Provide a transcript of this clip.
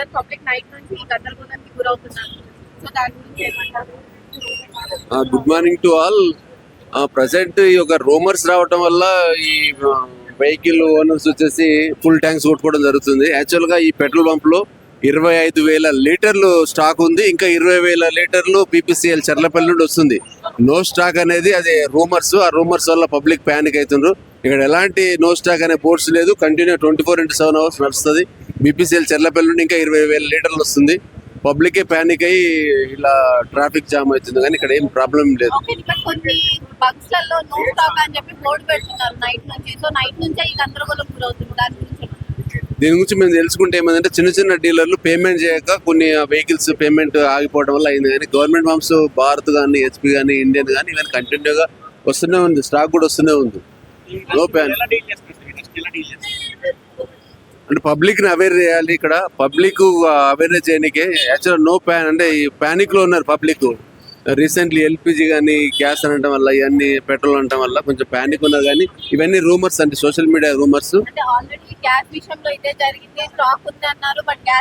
అందరు public night నుంచి ఈ గందరగోళానికి గురవుతున్నారు. సో దాని గురించి ఏమంటారు? Good morning to all. Present ఈ యొక్క రూమర్స్ రావటం వల్ల ఈ వెహికల్ ఓనర్స్ వచ్చేసి ఫుల్ ట్యాంక్స్ కొట్టుకోవడం జరుగుతుంది. యాక్చువల్ గా ఈ పెట్రోల్ పంప్ లో 25,000 లీటర్లు స్టాక్ ఉంది. ఇంకా 20,000 లీటర్లు PPCL చర్లపల్లి నుండి వస్తుంది. నో స్టాక్ అనేది అది రూమర్స్. ఆ రూమర్స్ వల్ల పబ్లిక్ ప్యానిక్ అవుతుండ్రు. ఇక్కడ ఎలాంటి నో స్టాక్ అనే బోర్డ్స్ లేదు. కంటిన్యూ 24x7 అవర్స్ నడుస్తుంది. BPCL చర్లపల్లి నుండి ఇంకా 20,000 లీటర్లు వస్తుంది. పబ్లిక్ ప్యానిక్ అయ్యి ఇలా ట్రాఫిక్ జామ్ అవుతుంది, కానీ ఇక్కడ ఏం ప్రాబ్లం లేదు. ఓకే, ఇక్కడ కొన్ని బగ్స్ లలో నో స్టాక్ అని చెప్పి బోర్డు పెడుతున్నారు నైట్ నుంచి. సో నైట్ నుంచే ఈ గందరగోళం గురవుతుంది. దాని గురించి ఏమంటారు? దీని గురించి మేము తెలుసుకుంటే ఏమంటే చిన్న చిన్న డీలర్లు పేమెంట్ చేయక కొన్ని వెహికల్స్ పేమెంట్ ఆగిపోవడం వల్ల అయింది. కానీ గవర్నమెంట్ పంప్స్ భారత్ కానీ HP కానీ ఇండియన్ కానీ ఇవన్నీ కంటిన్యూగా వస్తూనే ఉంది. స్టాక్ కూడా వస్తూనే ఉంది. నో ప్యాన్ అంటే పబ్లిక్ ని అవేర్ చేయాలి. ఇక్కడ పబ్లిక్ అవేర్నెస్ చేయడానికి యాక్చువల్ నో ప్యాన్ అంటే ప్యానిక్ లో ఉన్నారు పబ్లిక్. రీసెంట్లీ LPG కానీ గ్యాస్ అనడం వల్ల ఇవన్నీ పెట్రోల్ అనడం వల్ల కొంచెం ప్యానిక్ ఉన్నారు. కానీ ఇవన్నీ రూమర్స్ అంటే సోషల్ మీడియా రూమర్స్. అంటే ఆల్రెడీ గ్యాస్ విషయంలో ఇదే జరిగింది. స్టాక్ ఉంది అన్నారు, బట్ గ్యాస్